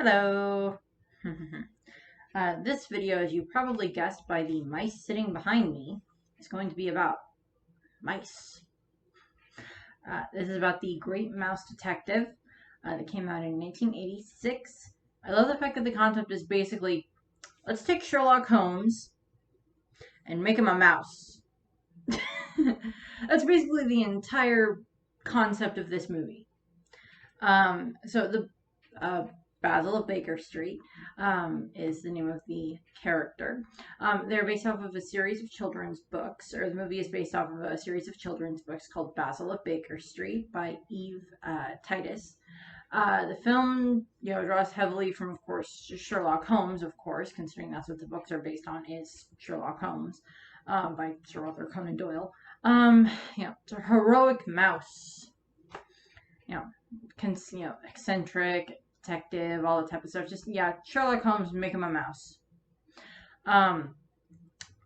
Hello. This video, as you probably guessed by the mice sitting behind me, is going to be about mice. This is about the Great Mouse Detective that came out in 1986. I love the fact that the concept is basically, let's take Sherlock Holmes and make him a mouse. That's basically the entire concept of this movie. So the Basil of Baker Street is the name of the character. They're based off of a series of children's books, or the movie is based off of a series of children's books called Basil of Baker Street by Eve Titus. The film, draws heavily from, of course, Sherlock Holmes, of course, considering that's what the books are based on, is Sherlock Holmes by Sir Arthur Conan Doyle. It's a heroic mouse. Eccentric, detective, all that type of stuff. Just, Sherlock Holmes, make him a mouse.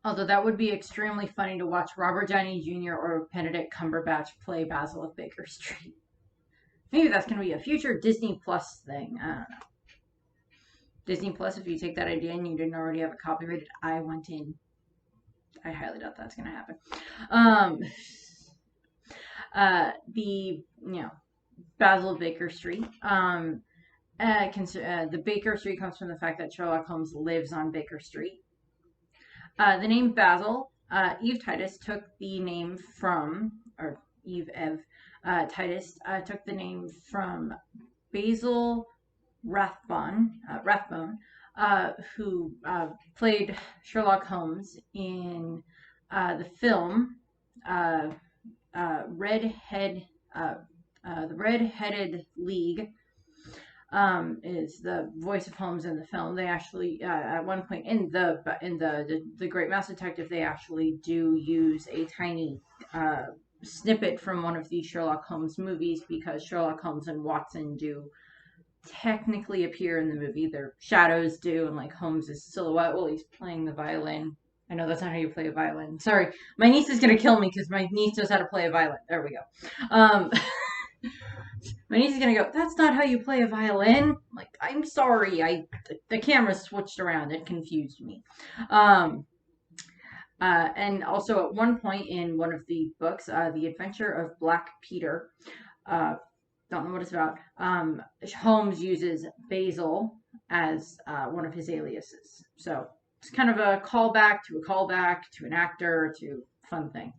Although that would be extremely funny to watch Robert Downey Jr. or Benedict Cumberbatch play Basil of Baker Street. Maybe that's going to be a future Disney Plus thing. I don't know. Disney Plus, if you take that idea and you didn't already have it copyrighted, I went in. I highly doubt that's going to happen. Basil of Baker Street. The Baker Street comes from the fact that Sherlock Holmes lives on Baker Street. The name Basil, Eve Titus took the name from, or Eve Titus took the name from Basil Rathbone, who played Sherlock Holmes in the film the Red-Headed League. Is the voice of Holmes in the film. They actually, at one point in the Great Mouse Detective, they actually do use a tiny snippet from one of the Sherlock Holmes movies, because Sherlock Holmes and Watson do technically appear in the movie. Their shadows do, and Holmes' silhouette while he's playing the violin. I know that's not how you play a violin. Sorry, my niece is gonna kill me because my niece knows how to play a violin. There we go. My niece is gonna go, that's not how you play a violin. I'm sorry, the camera switched around. It confused me. And also at one point in one of the books, The Adventure of Black Peter, don't know what it's about, Holmes uses Basil as one of his aliases. So it's kind of a callback to an actor, to a fun thing.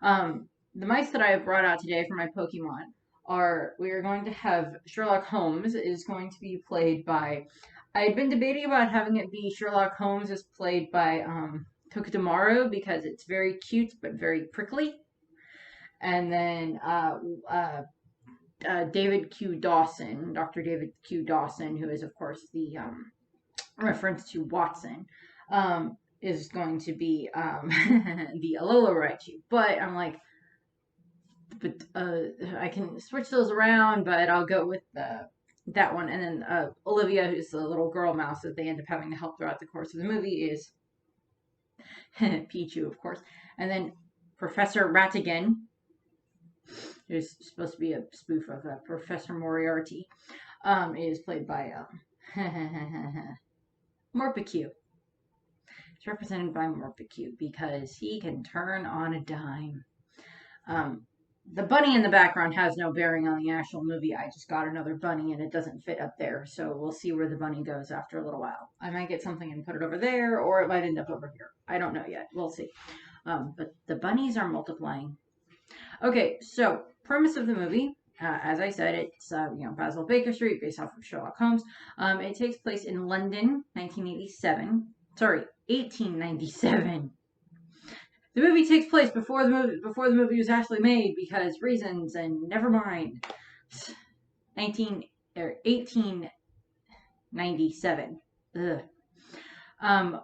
The mice that I have brought out today for my Pokemon we are going to have Sherlock Holmes is going to be played by, I had been debating about having it be Sherlock Holmes is played by Tokidamaru, because it's very cute but very prickly. And then David Q. Dawson, Dr. David Q. Dawson, who is, of course, the reference to Watson, is going to be the Alola Raichu. But I'm like, I can switch those around, but I'll go with that one. And then Olivia, who's the little girl mouse that they end up having to help throughout the course of the movie, is Pichu, of course. And then Professor Ratigan, who's supposed to be a spoof of Professor Moriarty, is played by Morpeko. It's represented by Morpeko because he can turn on a dime. The bunny in the background has no bearing on the actual movie. I just got another bunny and it doesn't fit up there, so we'll see where the bunny goes after a little while. I might get something and put it over there, or it might end up over here. I don't know yet. We'll see. But the bunnies are multiplying. Okay, so premise of the movie, as I said, it's Basil Baker Street, based off of Sherlock Holmes. It takes place in London, 1987. Sorry, 1897. The movie takes place before the movie was actually made, because reasons, and never mind. 1897. Ugh.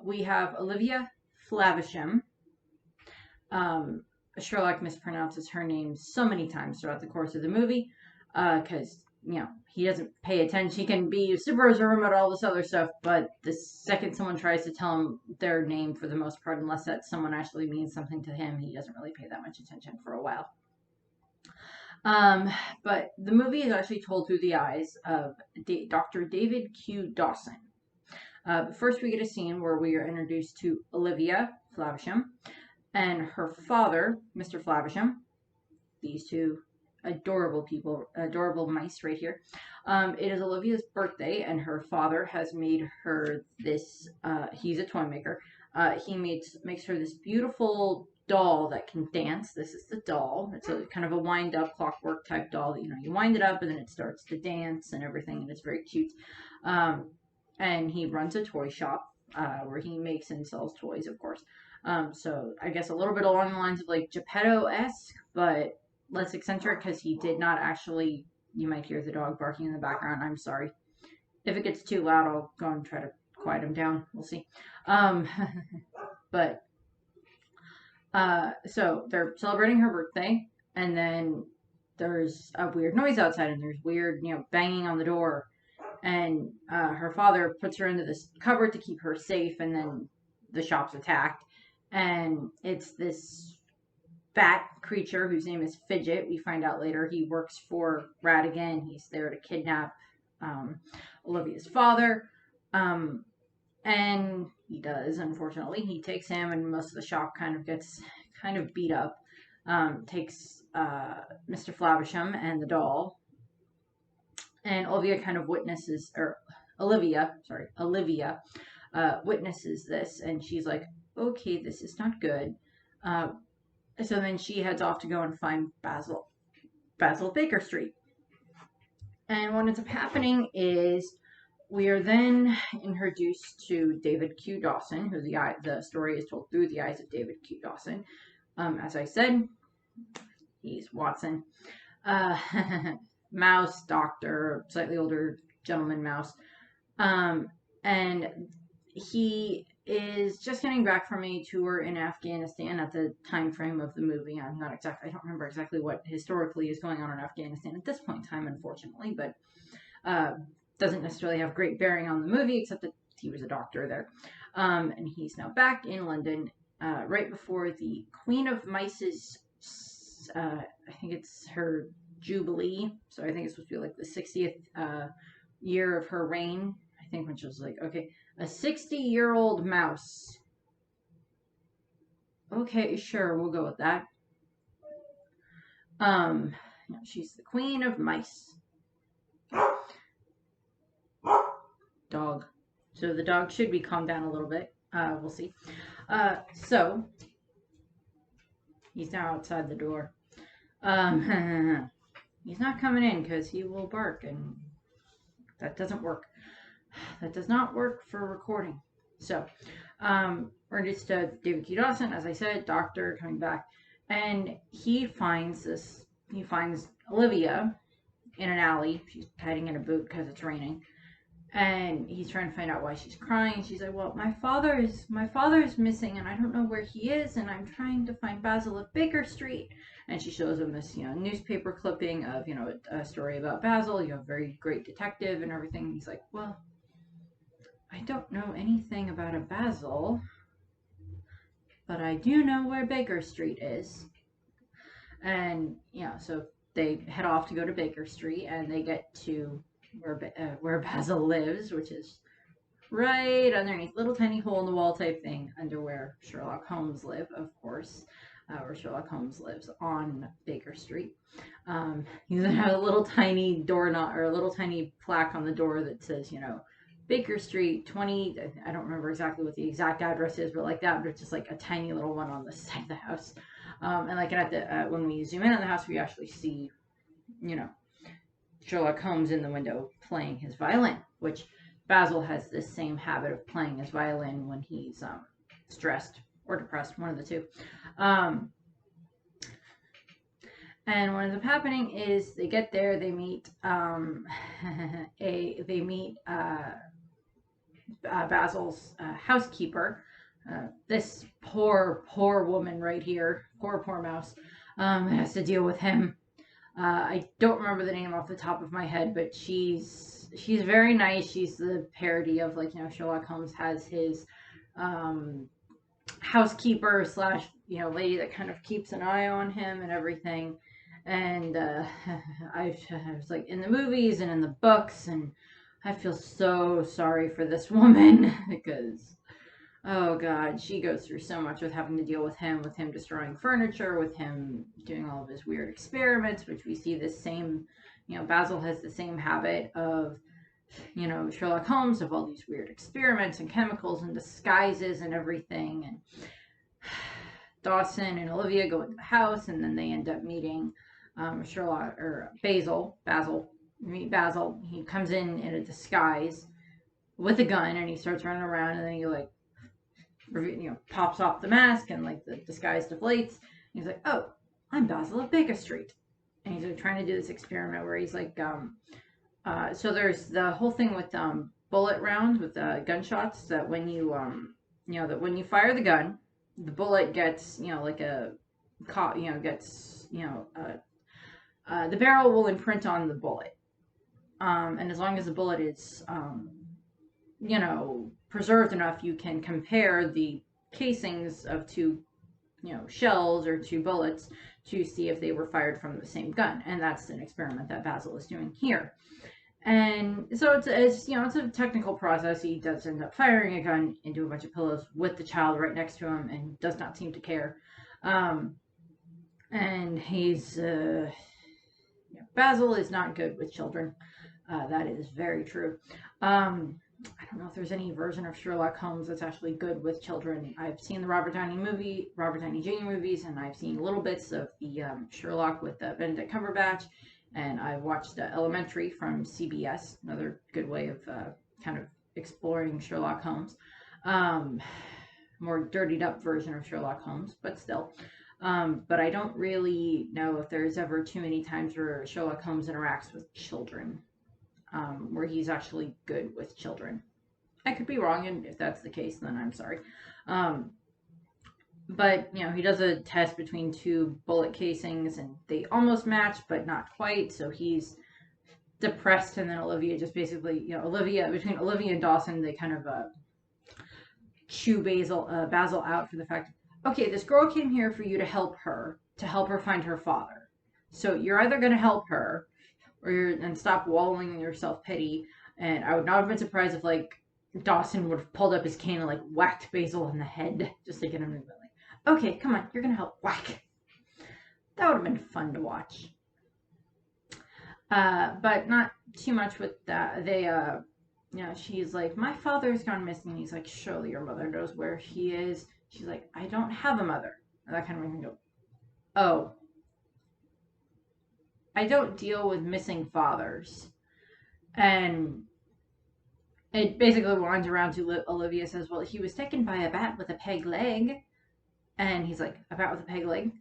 We have Olivia Flavisham. Sherlock mispronounces her name so many times throughout the course of the movie, because he doesn't pay attention. He can be super observant about all this other stuff, but the second someone tries to tell him their name, for the most part, unless that someone actually means something to him, he doesn't really pay that much attention for a while. Um, but the movie is actually told through the eyes of Dr. David Q. Dawson. But first, we get a scene where we are introduced to Olivia Flavisham and her father, Mr. Flavisham. These two adorable people, adorable mice right here. It is Olivia's birthday, and her father has made her this. He's a toy maker. He makes her this beautiful doll that can dance. This is the doll. It's a kind of a wind up clockwork type doll that you wind it up and then it starts to dance and everything, and it's very cute. Um, and he runs a toy shop where he makes and sells toys, of course. So I guess a little bit along the lines of like Geppetto-esque, but less eccentric because he did not actually. You might hear the dog barking in the background. I'm sorry. If it gets too loud, I'll go and try to quiet him down. We'll see. Um, but so they're celebrating her birthday, and then there's a weird noise outside, and there's weird, banging on the door, and her father puts her into this cupboard to keep her safe, and then the shop's attacked, and it's this fat creature whose name is Fidget. We find out later he works for Ratigan. He's there to kidnap Olivia's father. And he does, unfortunately. He takes him, and most of the shop kind of gets beat up. Takes Mr. Flavisham and the doll. And Olivia witnesses this, and she's like, okay, this is not good. So then she heads off to go and find Basil at Baker Street. And what ends up happening is we are then introduced to David Q. Dawson, who the story is told through the eyes of David Q. Dawson. As I said, he's Watson. Mouse, doctor, slightly older gentleman mouse. And he is just getting back from a tour in Afghanistan at the time frame of the movie. I don't remember exactly what historically is going on in Afghanistan at this point in time, unfortunately, but doesn't necessarily have great bearing on the movie, except that he was a doctor there. And he's now back in London, right before the Queen of Mice's, I think it's her Jubilee, so I think it's supposed to be like the 60th year of her reign, I think, when she was like, okay, a 60-year-old mouse. Okay, sure, we'll go with that. She's the Queen of Mice. Dog. So the dog should be calmed down a little bit. We'll see. So he's now outside the door. He's not coming in because he will bark, and that doesn't work. That does not work for recording. So, we're introduced to David Q. Dawson, as I said, doctor coming back, and he finds Olivia in an alley. She's hiding in a boot because it's raining, and he's trying to find out why she's crying. She's like, well, my father is missing, and I don't know where he is, and I'm trying to find Basil at Baker Street. And she shows him this, newspaper clipping of, a story about Basil, a very great detective and everything. And he's like, well, I don't know anything about a Basil, but I do know where Baker Street is. And, so they head off to go to Baker Street, and they get to where Basil lives, which is right underneath, little tiny hole in the wall type thing, under where Sherlock Holmes live, of course. Where Sherlock Holmes lives on Baker Street. He's got a little tiny doorknob, or a little tiny plaque on the door that says, Baker Street 20. I don't remember exactly what the exact address is, but like that, but it's just like a tiny little one on the side of the house. And like at the when we zoom in on the house, we actually see, Sherlock Holmes in the window playing his violin, which Basil has this same habit of playing his violin when he's stressed or depressed, one of the two. And what ends up happening is they get there, they meet Basil's housekeeper. This poor woman right here, poor mouse, has to deal with him. I don't remember the name off the top of my head, but she's very nice. She's the parody of, like, Sherlock Holmes has his housekeeper / lady that kind of keeps an eye on him and everything. And I was like, in the movies and in the books, and I feel so sorry for this woman because, oh God, she goes through so much with having to deal with him destroying furniture, with him doing all of his weird experiments, which we see this same, Basil has the same habit of, Sherlock Holmes, of all these weird experiments and chemicals and disguises and everything. And Dawson and Olivia go into the house, and then they end up meeting Sherlock or Basil. Meet Basil. He comes in a disguise with a gun, and he starts running around, and then he like, pops off the mask, and like the disguise deflates. He's like, "Oh, I'm Basil of Baker Street," and he's like, trying to do this experiment where he's like, so there's the whole thing with bullet rounds with gunshots that when you that when you fire the gun, the bullet gets like a gets the barrel will imprint on the bullet, and as long as the bullet is preserved enough, you can compare the casings of two shells or two bullets to see if they were fired from the same gun. And that's an experiment that Basil is doing here. And so it's a technical process. He does end up firing a gun into a bunch of pillows with the child right next to him, and does not seem to care. And he's Basil is not good with children. That is very true. I don't know if there's any version of Sherlock Holmes that's actually good with children. I've seen the Robert Downey Jr. movies, and I've seen little bits of the Sherlock with Benedict Cumberbatch, and I've watched Elementary from CBS, another good way of kind of exploring Sherlock Holmes. More dirtied up version of Sherlock Holmes, but still. But I don't really know if there's ever too many times where Sherlock Holmes interacts with children. Where he's actually good with children. I could be wrong, and if that's the case, then I'm sorry. But, he does a test between two bullet casings, and they almost match, but not quite, so he's depressed, and then Olivia just basically, between Olivia and Dawson, they kind of chew Basil out for the fact, okay, this girl came here for you to help her find her father. So you're either going to help her, and stop wallowing in your self-pity. And I would not have been surprised if, like, Dawson would have pulled up his cane and, like, whacked Basil in the head just to get him to be like, okay, come on, you're gonna help. Whack. That would have been fun to watch. But not too much with that. They, she's like, my father's gone missing. And he's like, surely your mother knows where he is. She's like, I don't have a mother. And that kind of makes me go, oh. I don't deal with missing fathers. And it basically winds around to Olivia says, well, he was taken by a bat with a peg leg. And he's like, a bat with a peg leg?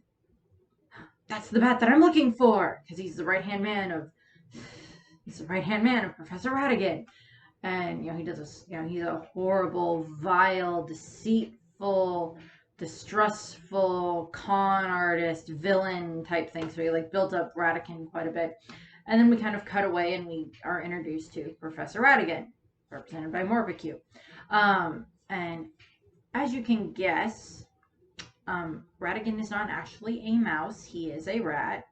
That's the bat that I'm looking for. Because he's the right-hand man of Professor Ratigan. And, he does this, he's a horrible, vile, deceitful, distrustful con artist, villain type thing. So he like built up Ratigan quite a bit. And then we kind of cut away and we are introduced to Professor Ratigan, represented by Morbicue. And as you can guess, Ratigan is not actually a mouse. He is a rat.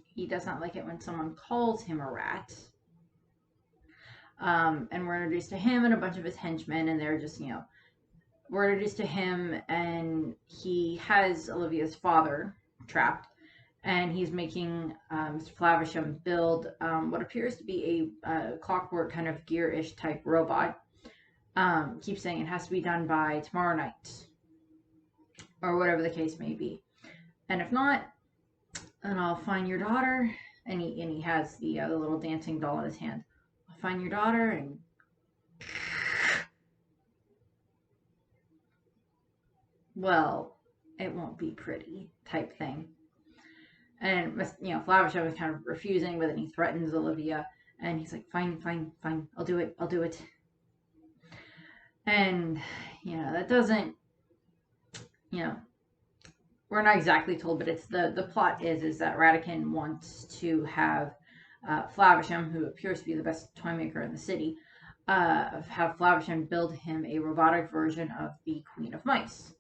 He does not like it when someone calls him a rat. And we're introduced to him and a bunch of his henchmen, and they're just, we're introduced to him, and he has Olivia's father trapped, and he's making Mr. Flavisham build what appears to be a clockwork kind of gear-ish type robot. Keeps saying it has to be done by tomorrow night, or whatever the case may be. And if not, then I'll find your daughter. And he has the little dancing doll in his hand. I'll find your daughter and well, it won't be pretty type thing. And, Flavisham is kind of refusing, but then he threatens Olivia, and he's like, fine, I'll do it. And, that doesn't, we're not exactly told, but it's the plot is that Ratigan wants to have Flavisham, who appears to be the best toy maker in the city, have Flavisham build him a robotic version of the Queen of Mice.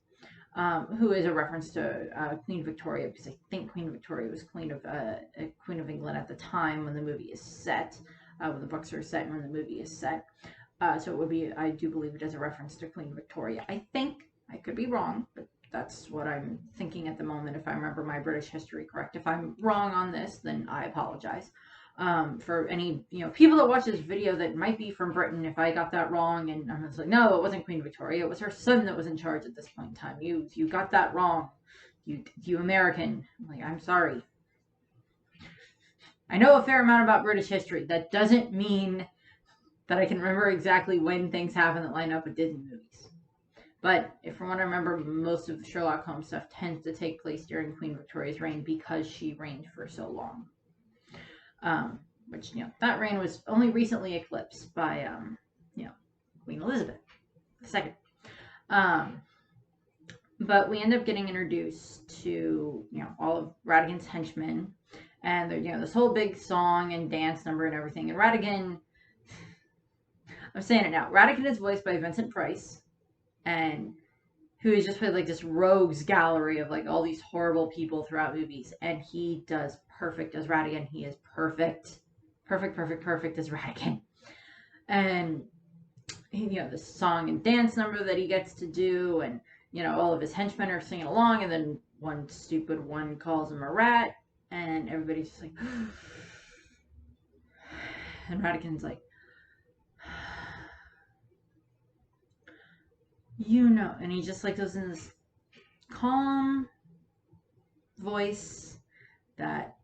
who is a reference to Queen Victoria, because I think Queen Victoria was Queen of England at the time when the movie is set, when the books are set and when the movie is set. So it would be, I do believe it is a reference to Queen Victoria. I think, I could be wrong, but that's what I'm thinking at the moment, if I remember my British history correct. If I'm wrong on this, then I apologize. For any, people that watch this video that might be from Britain, if I got that wrong, and I was like, no, it wasn't Queen Victoria, it was her son that was in charge at this point in time. You got that wrong. You American. I'm like, I'm sorry. I know a fair amount about British history. That doesn't mean that I can remember exactly when things happen that line up with Disney movies. But if from what I remember, most of the Sherlock Holmes stuff tends to take place during Queen Victoria's reign because she reigned for so long. Which, that reign was only recently eclipsed by, Queen Elizabeth II. But we end up getting introduced to, all of Ratigan's henchmen, and there's, this whole big song and dance number and everything. And Ratigan, I'm saying it now, Ratigan is voiced by Vincent Price, and who has just played like this rogues gallery of like all these horrible people throughout movies, and he does perfect as Ratigan. He is perfect as Ratigan. And the song and dance number that he gets to do, and all of his henchmen are singing along, and then one stupid one calls him a rat, and everybody's just like and Ratigan's like, and he just like goes in this calm voice that,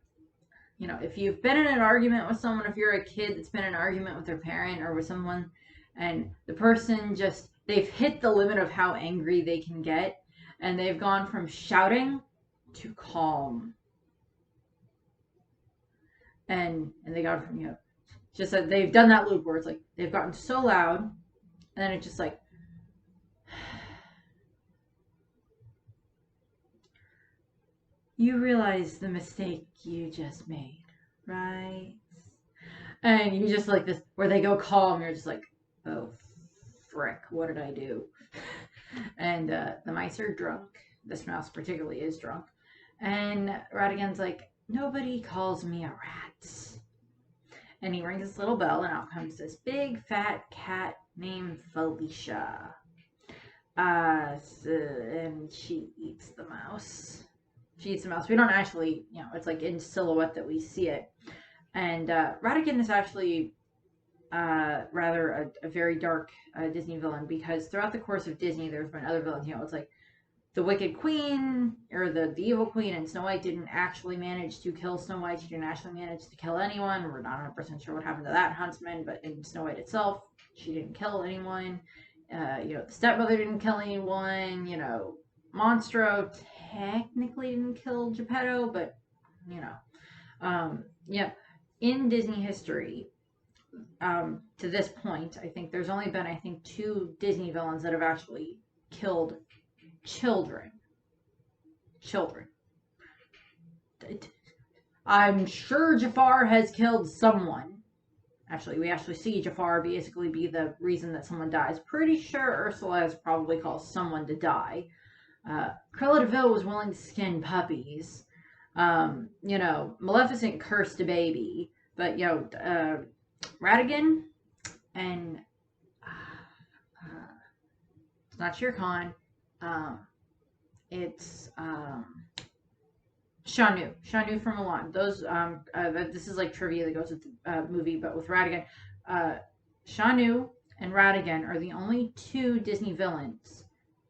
if you've been in an argument with someone, if you're a kid that's been in an argument with their parent or with someone, and the person they've hit the limit of how angry they can get, and they've gone from shouting to calm. And they got from, just that they've done that loop where it's like, they've gotten so loud, and then it's just like, you realize the mistake you just made, right? And you just like this, where they go calm, you're just like, oh, frick, what did I do? And the mice are drunk. This mouse particularly is drunk. And Ratigan's like, nobody calls me a rat. And he rings this little bell, and out comes this big fat cat named Felicia. And she eats the mouse. We don't actually, it's like in silhouette that we see it. And Ratigan is actually rather a very dark Disney villain, because throughout the course of Disney, there's been other villains. It's like the Wicked Queen, or the Evil Queen, and Snow White didn't actually manage to kill Snow White. She didn't actually manage to kill anyone. We're not 100% sure what happened to that huntsman, but in Snow White itself, she didn't kill anyone. The stepmother didn't kill anyone. Monstro technically didn't kill Geppetto, but in Disney history, to this point, I think there's only been 2 Disney villains that have actually killed children. I'm sure Jafar has killed someone. We actually see Jafar basically be the reason that someone dies. Pretty sure Ursula has probably caused someone to die. Cruella de Vil was willing to skin puppies. Maleficent cursed a baby. But, Ratigan and it's not Shere Khan. It's Shanu from Mulan. Those this is like trivia that goes with the movie, but with Ratigan, Shanu and Ratigan are the only 2 Disney villains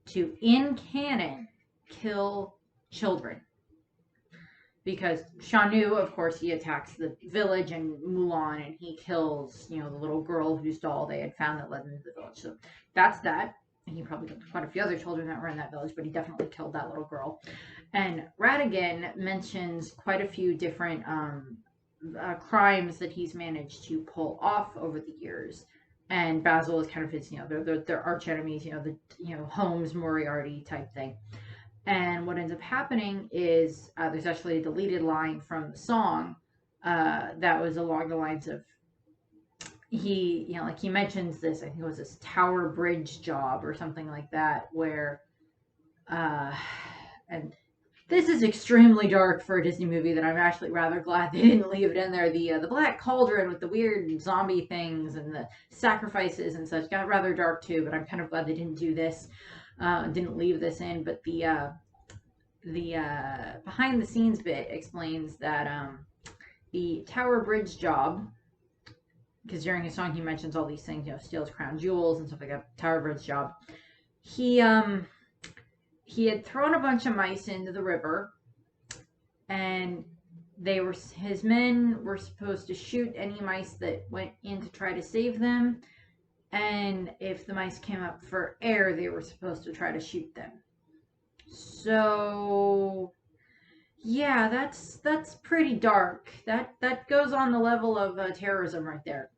to, in canon, kill children. Because Shanu, of course, he attacks the village in Mulan, and he kills, the little girl whose doll they had found that led into the village. So that's that. And he probably killed quite a few other children that were in that village, but he definitely killed that little girl. And Ratigan mentions quite a few different crimes that he's managed to pull off over the years. And Basil is kind of his, they're arch enemies, the Holmes Moriarty type thing. And what ends up happening is there's actually a deleted line from the song that was along the lines of, he mentions this, I think it was this tower bridge job or something like that, where And this is extremely dark for a Disney movie that I'm actually rather glad they didn't leave it in there. The Black Cauldron with the weird zombie things and the sacrifices and such got rather dark too, but I'm kind of glad they didn't do this, didn't leave this in. But the behind the scenes bit explains that the Tower Bridge job, because during his song he mentions all these things, steals crown jewels and stuff like that. Tower Bridge job. He had thrown a bunch of mice into the river, and his men were supposed to shoot any mice that went in to try to save them, and if the mice came up for air, they were supposed to try to shoot them. So yeah, that's pretty dark. That goes on the level of terrorism right there.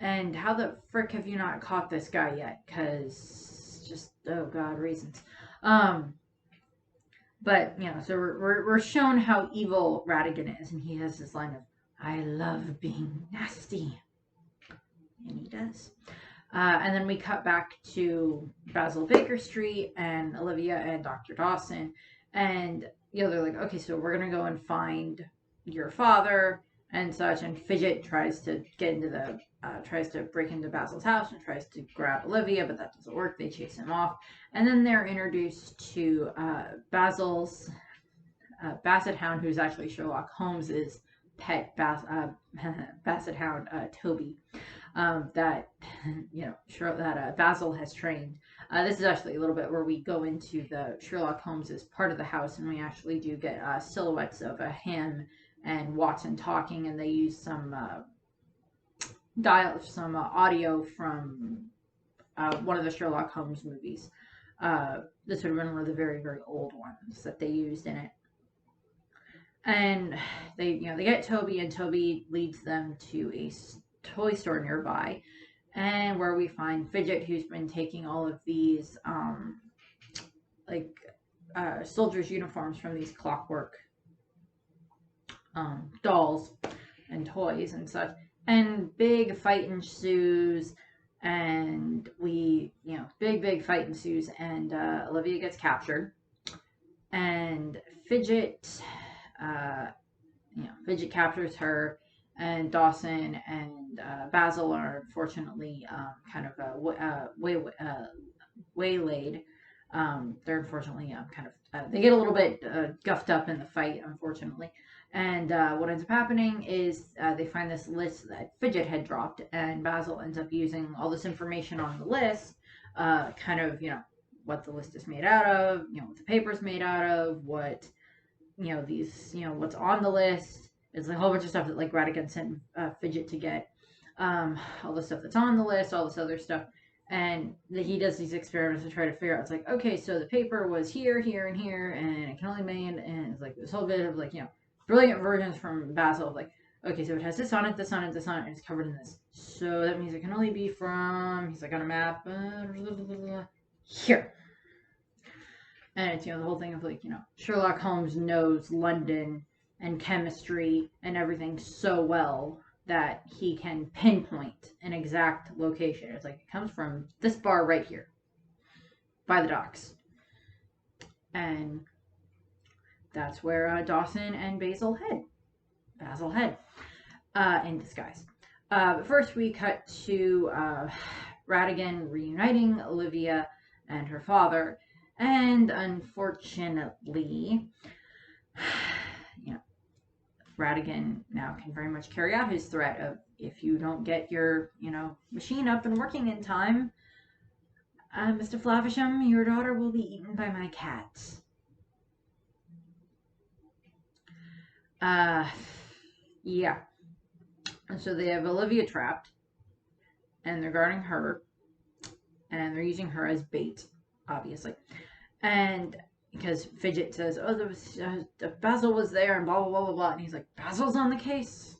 And how the frick have you not caught this guy yet? Because just, oh god, reasons. But so we're shown how evil Ratigan is, and he has this line of, "I love being nasty," and he does. And then we cut back to Basil Baker Street and Olivia and Dr. Dawson, and they're like, "Okay, so we're gonna go and find your father and such." And Fidget tries to get into tries to break into Basil's house and tries to grab Olivia, but that doesn't work. They chase him off, and then they're introduced to Basil's Basset Hound, who's actually Sherlock Holmes's pet Basset Hound, Toby. That Basil has trained. This is actually a little bit where we go into the Sherlock Holmes's part of the house, and we actually do get silhouettes of him and Watson talking, and they use some audio from one of the Sherlock Holmes movies. This would have been one of the very, very old ones that they used in it. And they get Toby, and Toby leads them to a toy store nearby, and where we find Fidget, who's been taking all of these soldiers' uniforms from these clockwork dolls and toys and such, and big fight ensues, and big fight ensues, and Olivia gets captured, and Fidget captures her, and Dawson and Basil are unfortunately kind of waylaid. They're unfortunately they get a little bit guffed up in the fight, unfortunately. And what ends up happening is they find this list that Fidget had dropped, and Basil ends up using all this information on the list, what the list is made out of, what the paper's made out of, what what's on the list. It's like a whole bunch of stuff that Ratigan sent Fidget to get. All the stuff that's on the list, all this other stuff. And he does these experiments to try to figure out. It's like, okay, so the paper was here, here, and here, and it can only made, and it's like this whole bit of brilliant versions from Basil of okay, so it has this on it, this on it, this on it, and it's covered in this. So that means it can only be from, he's on a map, here. And it's, the whole thing of Sherlock Holmes knows London and chemistry and everything so well that he can pinpoint an exact location. It's it comes from this bar right here by the docks. And that's where Dawson and Basil head in disguise. But first we cut to Ratigan reuniting Olivia and her father, and unfortunately Ratigan now can very much carry out his threat of, if you don't get your, machine up and working in time, Mr. Flavisham, your daughter will be eaten by my cats. Yeah. And so they have Olivia trapped, and they're guarding her, and they're using her as bait, obviously. And because Fidget says, "Oh, the Basil was there," and blah blah blah blah blah, and he's like, "Basil's on the case.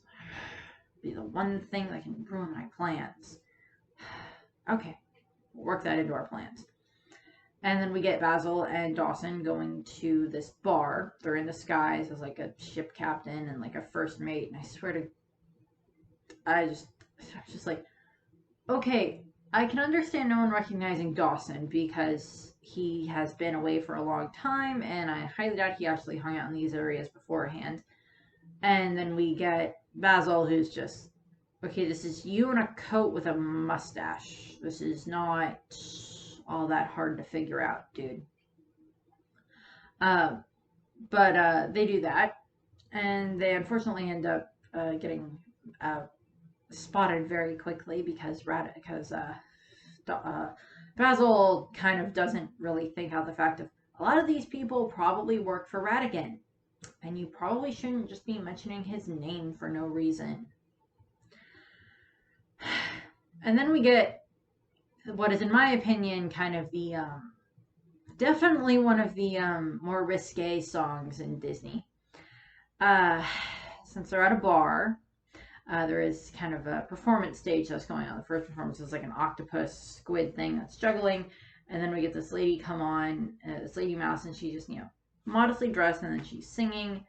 Be the one thing that can ruin my plans." Okay, we'll work that into our plans. And then we get Basil and Dawson going to this bar. They're in disguise as a ship captain and a first mate. And I swear to, I was just okay, I can understand no one recognizing Dawson because he has been away for a long time, and I highly doubt he actually hung out in these areas beforehand. And then we get Basil, who's just, okay, this is you in a coat with a mustache. This is not all that hard to figure out, dude. Uh, but they do that, and they unfortunately end up getting uh, spotted very quickly because Basil kind of doesn't really think out the fact of a lot of these people probably work for Radigan, and you probably shouldn't just be mentioning his name for no reason. And then we get what is, in my opinion, kind of the definitely one of the more risque songs in Disney. Since they're at a bar, there is kind of a performance stage that's going on. The first performance is like an octopus squid thing that's juggling, and then we get this lady come on, this lady mouse, and she just, modestly dressed, and then she's singing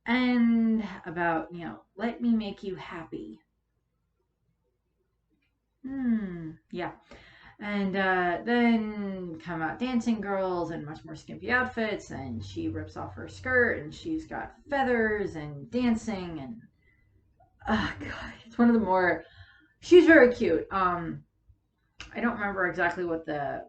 and about, let me make you happy. Yeah. And then come out dancing girls in much more skimpy outfits, and she rips off her skirt, and she's got feathers and dancing, and oh god, it's one of the more. She's very cute. I don't remember exactly what the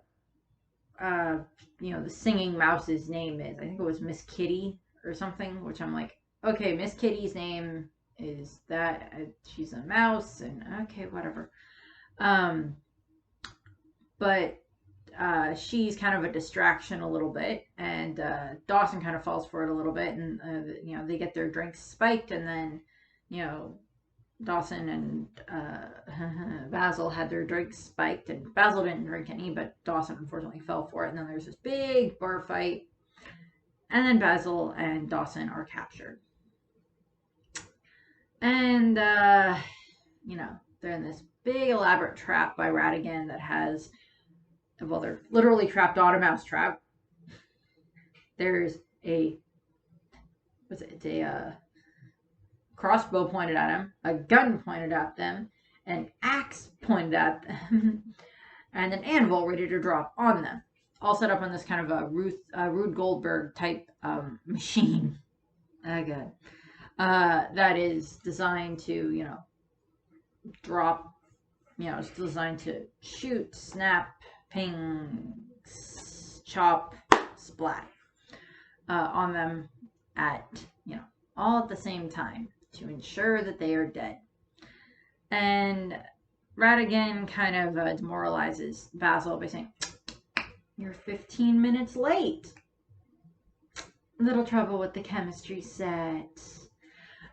the singing mouse's name is. I think it was Miss Kitty or something, which I'm like, okay, Miss Kitty's name is that. She's a mouse, and okay, whatever. But she's kind of a distraction a little bit, and Dawson kind of falls for it a little bit, and they get their drinks spiked, and then Dawson and Basil had their drinks spiked, and Basil didn't drink any, but Dawson unfortunately fell for it, and then there's this big bar fight, and then Basil and Dawson are captured, and they're in this big elaborate trap by Ratigan that has, well, they're literally trapped on a mousetrap. There's a crossbow pointed at him, a gun pointed at them, an axe pointed at them, and an anvil ready to drop on them. All set up on this kind of a Rube Goldberg type machine. Good. That is designed to, drop, it's designed to shoot, snap, ping, chop, splat on them at, all at the same time to ensure that they are dead. And Ratigan kind of demoralizes Basil by saying, "You're 15 minutes late. Little trouble with the chemistry set."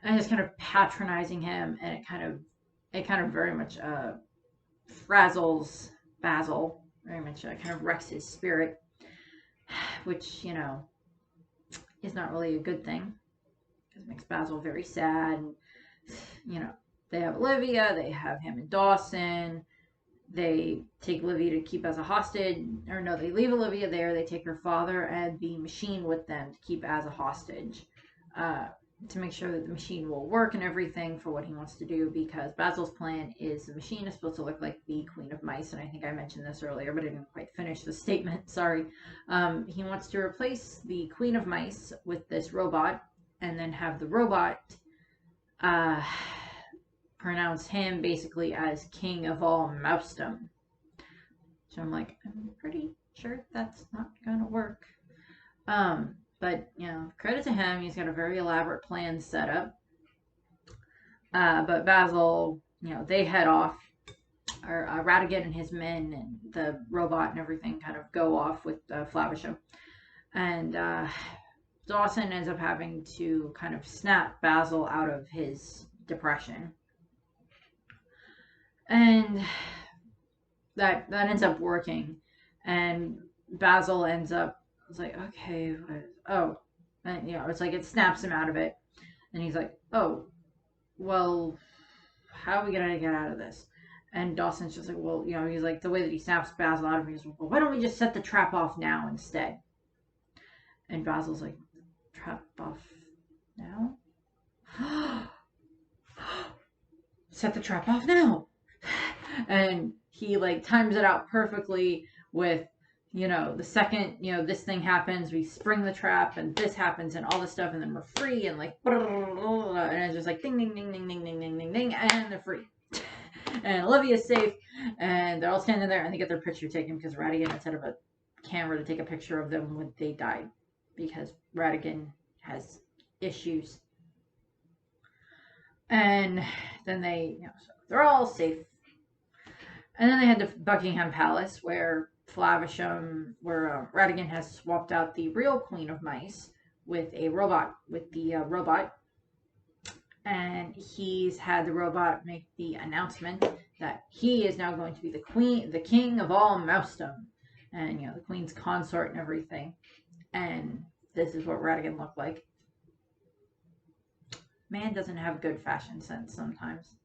And just kind of patronizing him, and it kind of very much frazzles Basil. Very much kind of wrecks his spirit, which, is not really a good thing, because it makes Basil very sad. And, they have Olivia, they have him and Dawson. They take Olivia to keep as a hostage, or no, they leave Olivia there. They take her father and the machine with them to keep as a hostage, to make sure that the machine will work and everything for what he wants to do, because Basil's plan is the machine is supposed to look like the Queen of Mice, and I think I mentioned this earlier, but I didn't quite finish the statement, sorry. He wants to replace the Queen of Mice with this robot, and then have the robot pronounce him basically as king of all mousedom. So I'm like, I'm pretty sure that's not gonna work. But, credit to him, he's got a very elaborate plan set up. But Basil, they head off, or Ratigan and his men and the robot and everything kind of go off with Flavisham. And Dawson ends up having to kind of snap Basil out of his depression. And that ends up working. And Basil ends up, it's like, okay, oh, and it's like it snaps him out of it, and he's like, oh, well, how are we gonna get out of this? And Dawson's just like, well, he's like, the way that he snaps Basil out of it, he's like, well, why don't we just set the trap off now instead? And Basil's like, trap off now? Set the trap off now. And he like times it out perfectly with, the second, this thing happens, we spring the trap and this happens and all this stuff, and then we're free, and like, and it's just like ding, ding, ding, ding, ding, ding, ding, ding, ding, and they're free. And Olivia's safe, and they're all standing there, and they get their picture taken because Radigan had set up a camera to take a picture of them when they died, because Radigan has issues. And then they, so they're all safe. And then they head to Buckingham Palace, where Radigan has swapped out the real Queen of Mice with the robot, and he's had the robot make the announcement that he is now going to be the king of all Mousedom, and the Queen's consort and everything. And this is what Radigan looked like. Man doesn't have good fashion sense sometimes.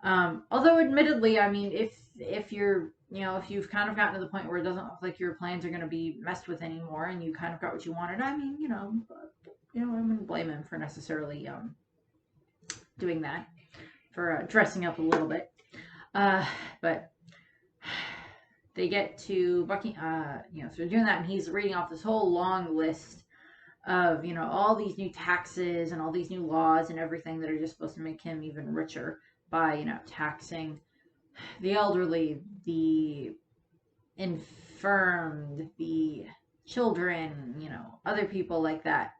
Although admittedly, I mean, if you're, if you've kind of gotten to the point where it doesn't look like your plans are going to be messed with anymore, and you kind of got what you wanted, I mean, I wouldn't blame him for necessarily doing that, for dressing up a little bit. But they get to Buckingham, so they're doing that, and he's reading off this whole long list of, all these new taxes and all these new laws and everything that are just supposed to make him even richer by, taxing the elderly, the infirmed, the children, other people like that.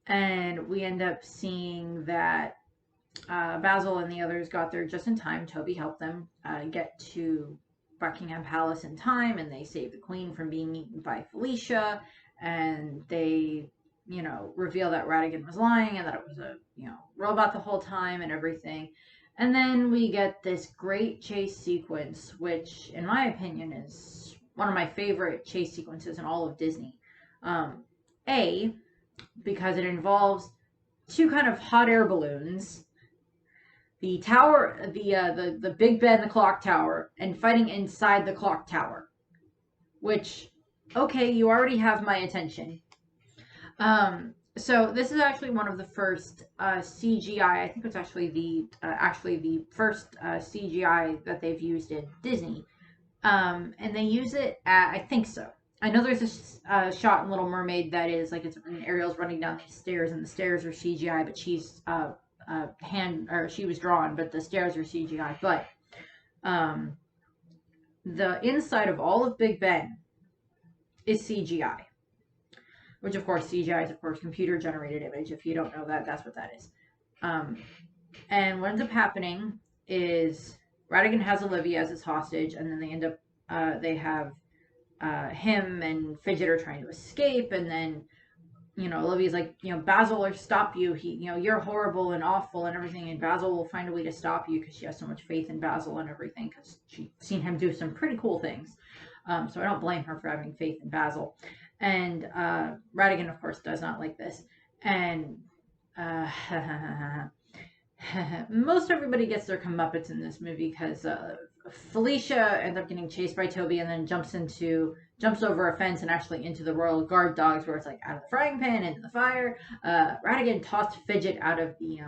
And we end up seeing that Basil and the others got there just in time. Toby helped them get to Buckingham Palace in time, and they saved the Queen from being eaten by Felicia. And they, reveal that Radigan was lying and that it was a, robot the whole time and everything. And then we get this great chase sequence, which, in my opinion, is one of my favorite chase sequences in all of Disney. Because it involves two kind of hot air balloons, the tower, the Big Ben, the clock tower, and fighting inside the clock tower. Which, okay, you already have my attention. So this is actually one of the first CGI. I think it's actually the first CGI that they've used in Disney, and they use it at, I think so. I know there's a shot in Little Mermaid that is like, it's when Ariel's running down the stairs, and the stairs are CGI, but she's she was drawn, but the stairs are CGI. But the inside of all of Big Ben is CGI. Which, of course, CGI is, of course, computer-generated image. If you don't know that, that's what that is. And what ends up happening is Radigan has Olivia as his hostage, and then they end up, they have him and Fidget are trying to escape, and then, Olivia's like, Basil will stop you. You're horrible and awful and everything, and Basil will find a way to stop you, because she has so much faith in Basil and everything, because she's seen him do some pretty cool things. So I don't blame her for having faith in Basil. And Radigan, of course, does not like this. And most everybody gets their comeuppance in this movie, because Felicia ends up getting chased by Toby, and then jumps over a fence and actually into the Royal Guard dogs, where it's like out of the frying pan into the fire. Radigan tossed Fidget out of the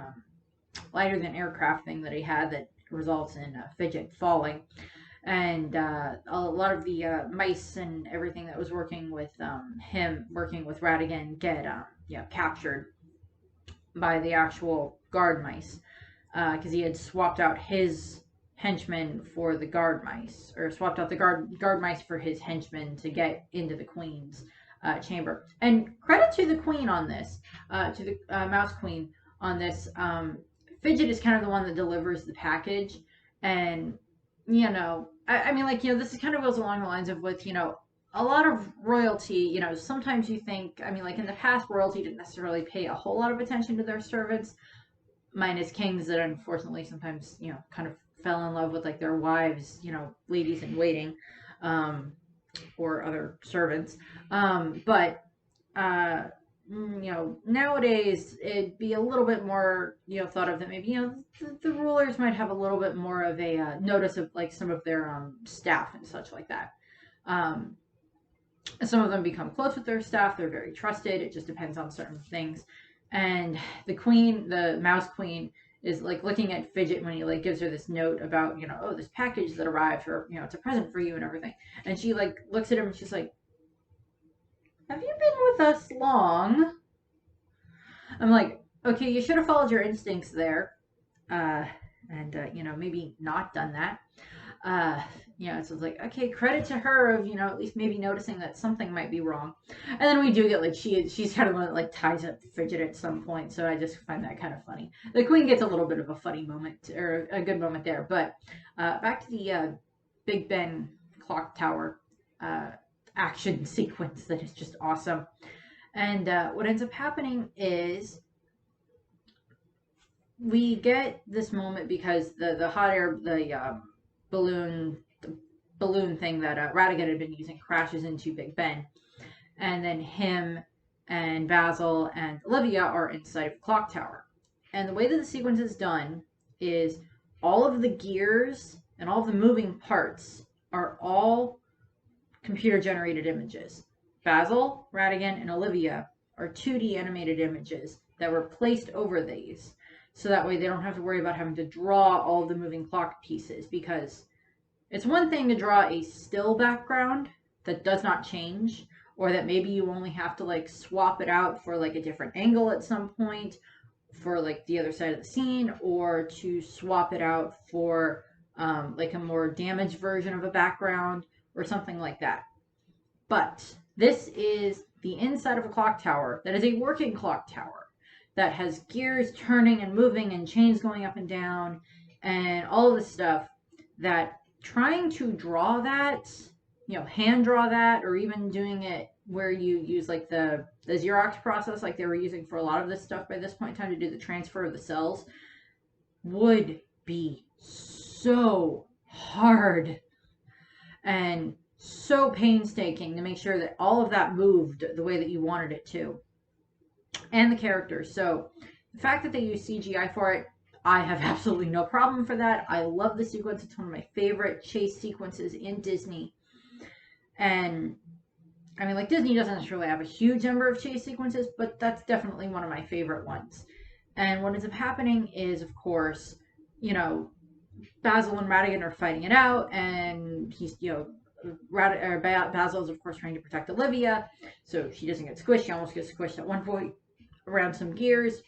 lighter than aircraft thing that he had, that results in Fidget falling. And a lot of the mice and everything that was working with Radigan get captured by the actual guard mice, because he had swapped out his henchmen for the guard mice, or swapped out the guard mice for his henchmen to get into the Queen's chamber. And credit to the Queen on this, to the Mouse Queen on this. Fidget is kind of the one that delivers the package, and I mean, this is kind of goes along the lines of with, a lot of royalty, sometimes you think, I mean, like in the past, royalty didn't necessarily pay a whole lot of attention to their servants, minus kings that unfortunately sometimes, kind of fell in love with like their wives, ladies in waiting, or other servants. But nowadays it'd be a little bit more, thought of that maybe, the rulers might have a little bit more of a notice of like some of their staff and such like that. Some of them become close with their staff. They're very trusted. It just depends on certain things. And the Queen, the Mouse Queen, is like looking at Fidget when he like gives her this note about, oh, this package that arrived, or it's a present for you and everything. And she like looks at him and she's like, "Have you been with us long?" I'm like, okay, you should have followed your instincts there, uh, and maybe not done that. uh so it's like, okay, credit to her of at least maybe noticing that something might be wrong. And then we do get like she's kind of one that like ties up Fidget at some point, so I just find that kind of funny. The queen gets a little bit of a funny moment, or a good moment there. But back to the Big Ben clock tower uh action sequence that is just awesome. And what ends up happening is we get this moment because the hot air, balloon the balloon thing that Radigan had been using crashes into Big Ben, and then him and Basil and Olivia are inside of the clock tower. And the way that the sequence is done is all of the gears and all of the moving parts are all computer generated images. Basil, Radigan, and Olivia are 2D animated images that were placed over these. So that way they don't have to worry about having to draw all the moving clock pieces, because it's one thing to draw a still background that does not change, or that maybe you only have to like swap it out for like a different angle at some point for like the other side of the scene, or to swap it out for like a more damaged version of a background or something like that. But this is the inside of a clock tower that is a working clock tower that has gears turning and moving and chains going up and down and all of this stuff, that trying to draw that, hand draw that, or even doing it where you use like the Xerox process like they were using for a lot of this stuff by this point in time to do the transfer of the cells, would be so hard and so painstaking to make sure that all of that moved the way that you wanted it to. And the characters. So the fact that they use CGI for it, I have absolutely no problem for that. I love the sequence. It's one of my favorite chase sequences in Disney. And I mean, like, Disney doesn't necessarily have a huge number of chase sequences, but that's definitely one of my favorite ones. And what ends up happening is, of course, Basil and Radigan are fighting it out, and he's, Basil is, of course, trying to protect Olivia, so she doesn't get squished. She almost gets squished at one point around some gears.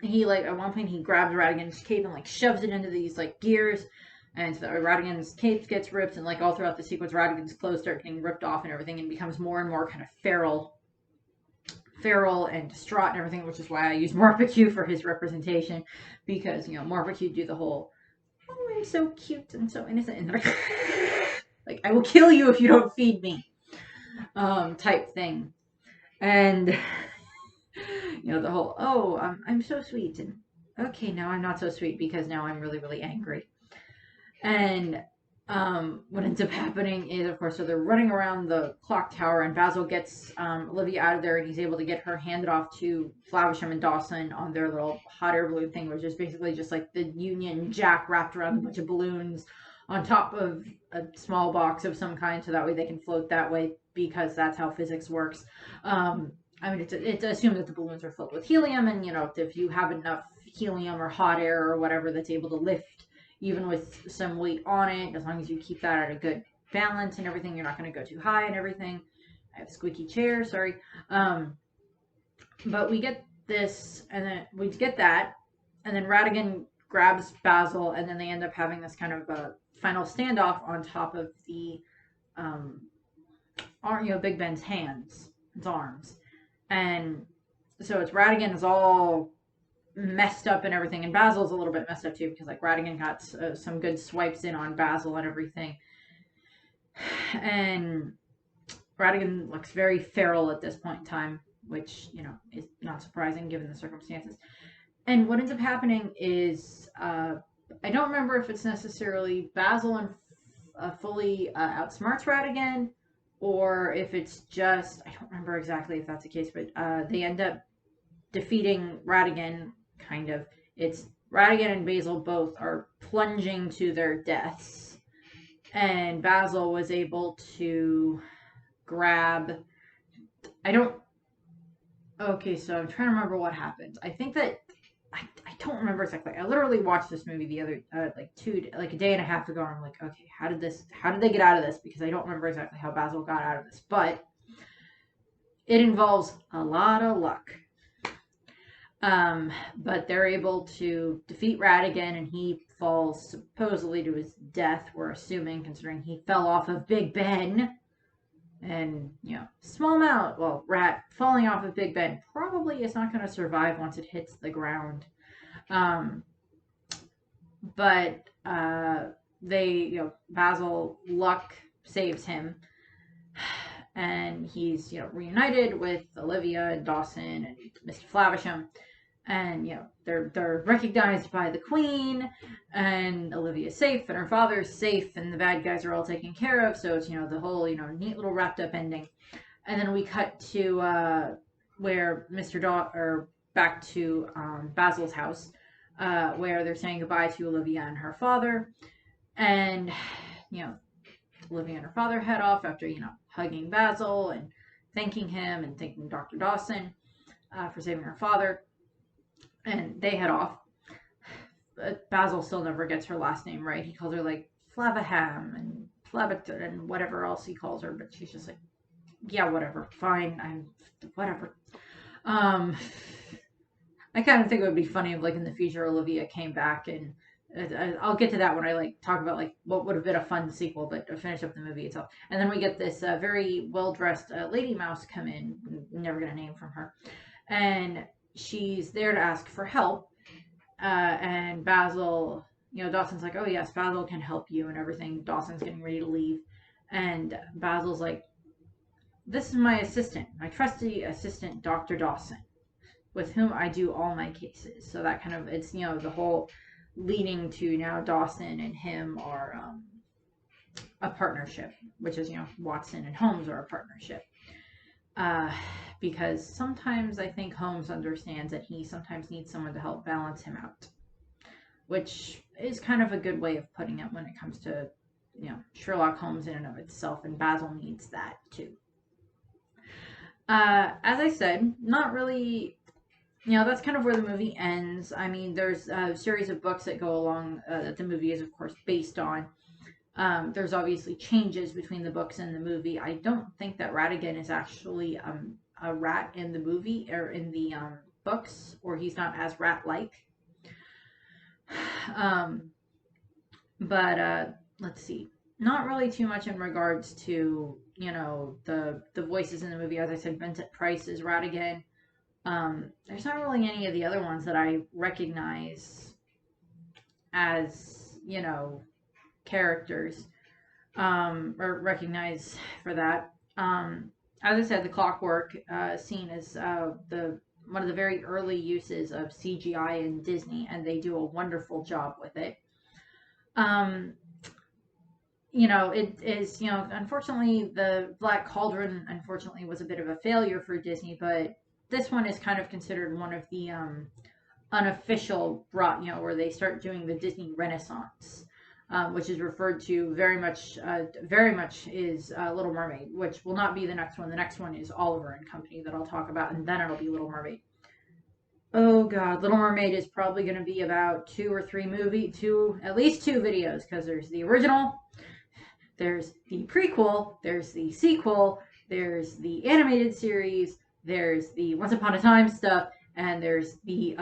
He, like, at one point, he grabs Radigan's cape and, like, shoves it into these, like, gears, and so Radigan's cape gets ripped, and, like, all throughout the sequence, Radigan's clothes start getting ripped off and everything, and becomes more and more kind of feral and distraught and everything, which is why I use Morpecue for his representation, because, Morpecue do the whole, oh, I'm so cute and so innocent, and like, I will kill you if you don't feed me, type thing. And, the whole, oh, I'm so sweet, and okay, now I'm not so sweet because now I'm really, really angry. And what ends up happening is, of course, so they're running around the clock tower, and Basil gets Olivia out of there, and he's able to get her handed off to Flavisham and Dawson on their little hot air balloon thing, which is basically just like the Union Jack wrapped around a bunch of balloons on top of a small box of some kind, so that way they can float that way, because that's how physics works. I mean, it's assumed that the balloons are filled with helium, and, if you have enough helium or hot air or whatever that's able to lift, even with some weight on it, as long as you keep that at a good balance and everything, you're not going to go too high and everything. I have a squeaky chair, sorry. But we get this, and then we get that, and then Radigan grabs Basil, and then they end up having this kind of a final standoff on top of the, Big Ben's hands, his arms. And so it's Radigan is all messed up and everything, and Basil's a little bit messed up too, because like Radigan got some good swipes in on Basil and everything, and Radigan looks very feral at this point in time, which is not surprising given the circumstances. And what ends up happening is I don't remember if it's necessarily Basil and fully outsmarts Radigan, or if it's just, I don't remember exactly if that's the case, but they end up defeating Radigan, kind of. It's Radigan and Basil both are plunging to their deaths, and Basil was able to grab, okay, so I'm trying to remember what happened. I think that I don't remember exactly. I literally watched this movie the other like a day and a half ago, and I'm like, okay, how did they get out of this? Because I don't remember exactly how Basil got out of this, but it involves a lot of luck. But they're able to defeat Ratigan, and he falls supposedly to his death. We're assuming, considering he fell off of Big Ben. And, small amount, well, rat falling off of Big Ben probably is not going to survive once it hits the ground. But Basil, luck saves him. And he's, reunited with Olivia and Dawson and Mr. Flavisham. And, they're recognized by the Queen, and Olivia's safe, and her father's safe, and the bad guys are all taken care of. So it's, the whole, neat little wrapped up ending. And then we cut to where back to Basil's house, where they're saying goodbye to Olivia and her father. And, Olivia and her father head off after, hugging Basil and thanking him and thanking Dr. Dawson for saving her father. And they head off. But Basil still never gets her last name right. He calls her like Flavaham and Flabit and whatever else he calls her, but she's just like, yeah, whatever, fine, whatever. I kind of think it would be funny if, like, in the future, Olivia came back, and I'll get to that when I talk about what would have been a fun sequel, but to finish up the movie itself. And then we get this very well dressed lady mouse come in. Never get a name from her, and she's there to ask for help, and Basil, Dawson's like, oh yes, Basil can help you and everything. Dawson's getting ready to leave, and Basil's like, this is my assistant, my trusty assistant, Dr. Dawson, with whom I do all my cases. So that kind of, it's, the whole leading to now Dawson and him are a partnership, which is, Watson and Holmes are a partnership. Because sometimes I think Holmes understands that he sometimes needs someone to help balance him out, which is kind of a good way of putting it when it comes to, Sherlock Holmes in and of itself, and Basil needs that too. As I said, not really, that's kind of where the movie ends. I mean, there's a series of books that go along that the movie is, of course, based on. There's obviously changes between the books and the movie. I don't think that Ratigan is actually a rat in the movie or in the books, or he's not as rat-like. But let's see. Not really too much in regards to, the voices in the movie. As I said, Vincent Price is Ratigan. There's not really any of the other ones that I recognize as, characters or recognize for that. As I said, the clockwork scene is one of the very early uses of CGI in Disney, and they do a wonderful job with it. It is, unfortunately, the Black Cauldron, unfortunately, was a bit of a failure for Disney, but this one is kind of considered one of the unofficial where they start doing the Disney Renaissance. Which is referred to very much is Little Mermaid, which will not be the next one. The next one is Oliver and Company that I'll talk about, and then it'll be Little Mermaid. Oh god, Little Mermaid is probably going to be about at least two videos, because there's the original, there's the prequel, there's the sequel, there's the animated series, there's the Once Upon a Time stuff, and there's the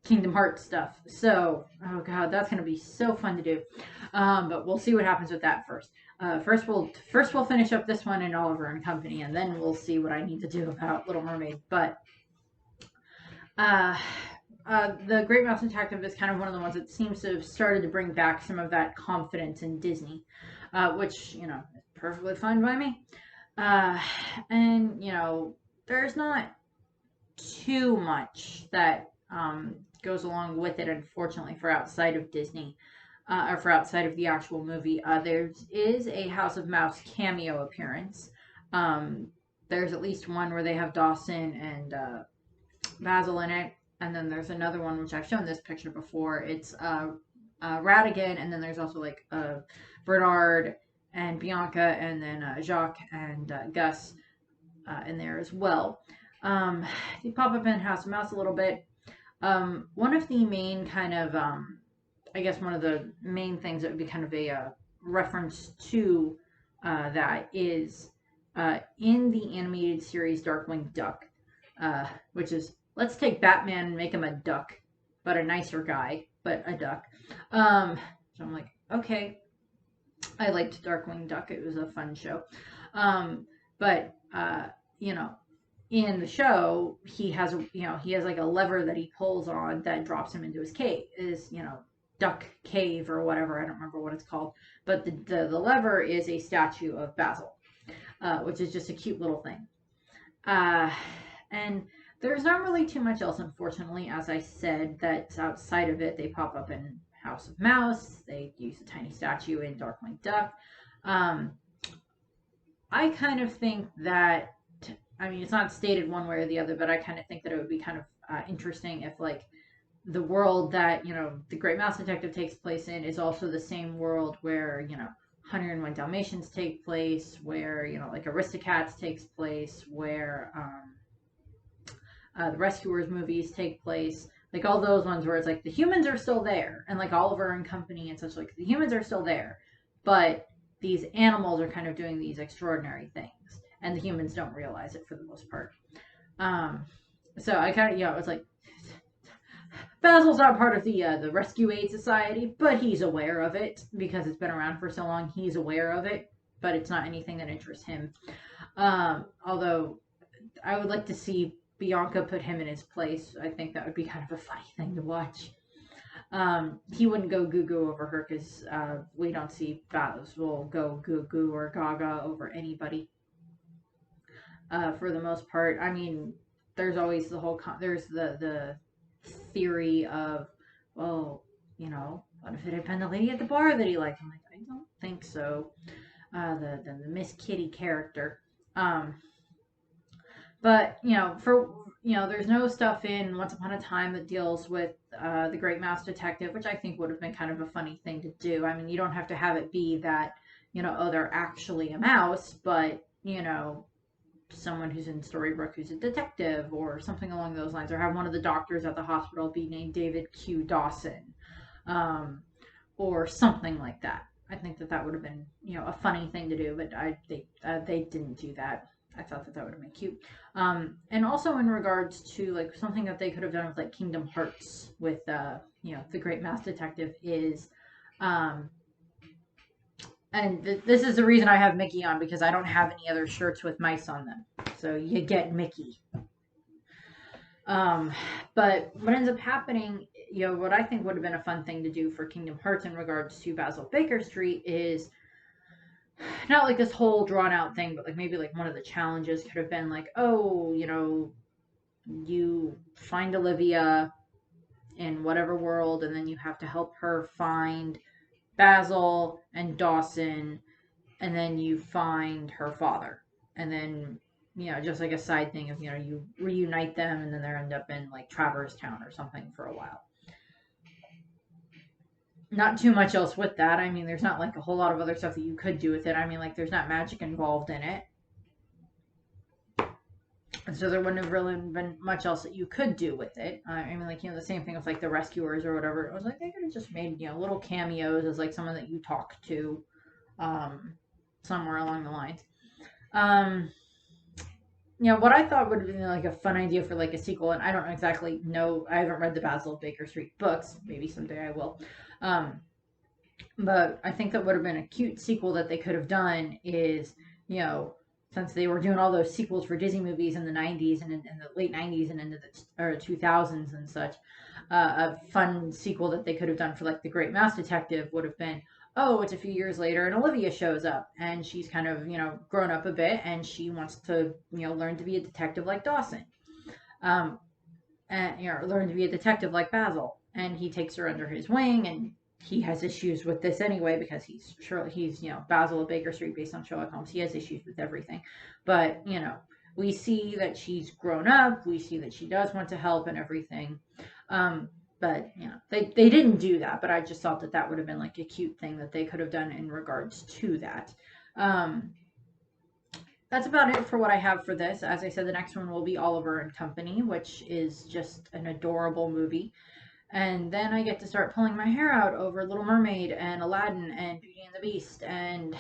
Kingdom Hearts stuff. So, oh god, that's going to be so fun to do. But we'll see what happens with that first. First we'll finish up this one in Oliver and Company, and then we'll see what I need to do about Little Mermaid. But the Great Mouse Detective is kind of one of the ones that seems to have started to bring back some of that confidence in Disney, which, is perfectly fine by me. And, there's not too much that goes along with it, unfortunately, for outside of Disney, or for outside of the actual movie. There is a House of Mouse cameo appearance. There's at least one where they have Dawson and Basil in it, and then there's another one which I've shown this picture before. It's Ratigan, and then there's also Bernard and Bianca, and then Jacques and Gus in there as well. They pop up in House of Mouse a little bit. One of the main kind of, I guess one of the main things that would be kind of a reference to that is in the animated series Darkwing Duck, which is let's take Batman and make him a duck, but a nicer guy, but a duck. So I'm like, okay, I liked Darkwing Duck. It was a fun show. But you know, in the show, he has he has like a lever that he pulls on that drops him into his cave. Is Duck Cave or whatever. I don't remember what it's called. But the lever is a statue of Basil, which is just a cute little thing. Uh, and there's not really too much else, unfortunately. As I said, that's outside of it. They pop up in House of Mouse. They use a tiny statue in Darkwing Duck. Um, I kind of think that, I mean, it's not stated one way or the other, but I kind of think that it would be kind of interesting if, like, the world that, the Great Mouse Detective takes place in is also the same world where, 101 Dalmatians take place, where, like, Aristocats takes place, where the Rescuers movies take place. Like, all those ones where it's like the humans are still there, and like Oliver and Company and such, like, the humans are still there, but these animals are kind of doing these extraordinary things, and the humans don't realize it for the most part. So I kind of, it was like, Basil's not part of the Rescue Aid Society, but he's aware of it because it's been around for so long. He's aware of it, but it's not anything that interests him. Although I would like to see Bianca put him in his place. I think that would be kind of a funny thing to watch. He wouldn't go goo goo over her because we don't see Basil go goo goo or gaga over anybody. For the most part, I mean, there's always the whole there's the theory of, well, what if it had been the lady at the bar that he liked? I'm like, I don't think so. The Miss Kitty character. But there's no stuff in Once Upon a Time that deals with the Great Mouse Detective, which I think would have been kind of a funny thing to do. I mean, you don't have to have it be that oh, they're actually a mouse, but someone who's in Storybrooke who's a detective or something along those lines, or have one of the doctors at the hospital be named David Q. Dawson, or something like that. I think that would have been a funny thing to do, but they didn't do that. I thought that would have been cute. And also in regards to like something that they could have done with like Kingdom Hearts with the Great Mouse Detective is and this is the reason I have Mickey on, because I don't have any other shirts with mice on them. So you get Mickey. But what ends up happening, what I think would have been a fun thing to do for Kingdom Hearts in regards to Basil Baker Street is not like this whole drawn out thing, but like maybe like one of the challenges could have been like, oh, you find Olivia in whatever world, and then you have to help her find Basil and Dawson, and then you find her father, and then just like a side thing of you reunite them, and then they end up in like Traverse Town or something for a while. Not too much else with that. I mean, there's not like a whole lot of other stuff that you could do with it. I mean, like there's not magic involved in it, and so there wouldn't have really been much else that you could do with it. I mean, like the same thing with like the Rescuers or whatever. It was like they could have just made little cameos as like someone that you talk to, somewhere along the lines. What I thought would have been like a fun idea for like a sequel, and I don't exactly know. I haven't read the Basil Baker Street books. Maybe someday I will. But I think that would have been a cute sequel that they could have done is, since they were doing all those sequels for Disney movies in the 90s and in the late 90s and into the 2000s and such, a fun sequel that they could have done for like The Great Mouse Detective would have been, oh, it's a few years later and Olivia shows up and she's kind of, grown up a bit and she wants to, learn to be a detective like Dawson. And, learn to be a detective like Basil. And he takes her under his wing, and he has issues with this anyway because he's Basil of Baker Street based on Sherlock Holmes. He has issues with everything. But, we see that she's grown up. We see that she does want to help and everything. But they didn't do that, but I just thought that would have been like a cute thing that they could have done in regards to that. that's about it for what I have for this. As I said, the next one will be Oliver and Company, which is just an adorable movie. And then I get to start pulling my hair out over Little Mermaid and Aladdin and Beauty and the Beast and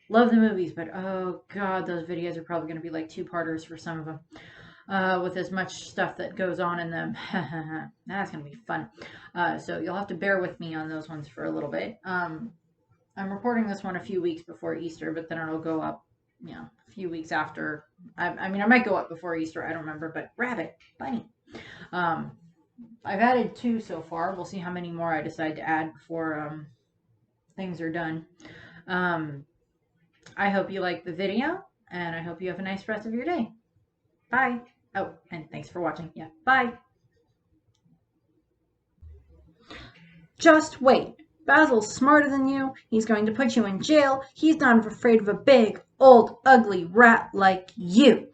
love the movies, but oh god, those videos are probably going to be like two-parters for some of them. With as much stuff that goes on in them. That's going to be fun. So you'll have to bear with me on those ones for a little bit. I'm recording this one a few weeks before Easter, but then it'll go up, a few weeks after. I mean, I might go up before Easter. I don't remember, but rabbit, bunny. Um, I've added 2 so far. We'll see how many more I decide to add before things are done. I hope you liked the video, and I hope you have a nice rest of your day. Bye. Oh, and thanks for watching. Yeah, bye. Just wait. Basil's smarter than you. He's going to put you in jail. He's not afraid of a big, old, ugly rat like you.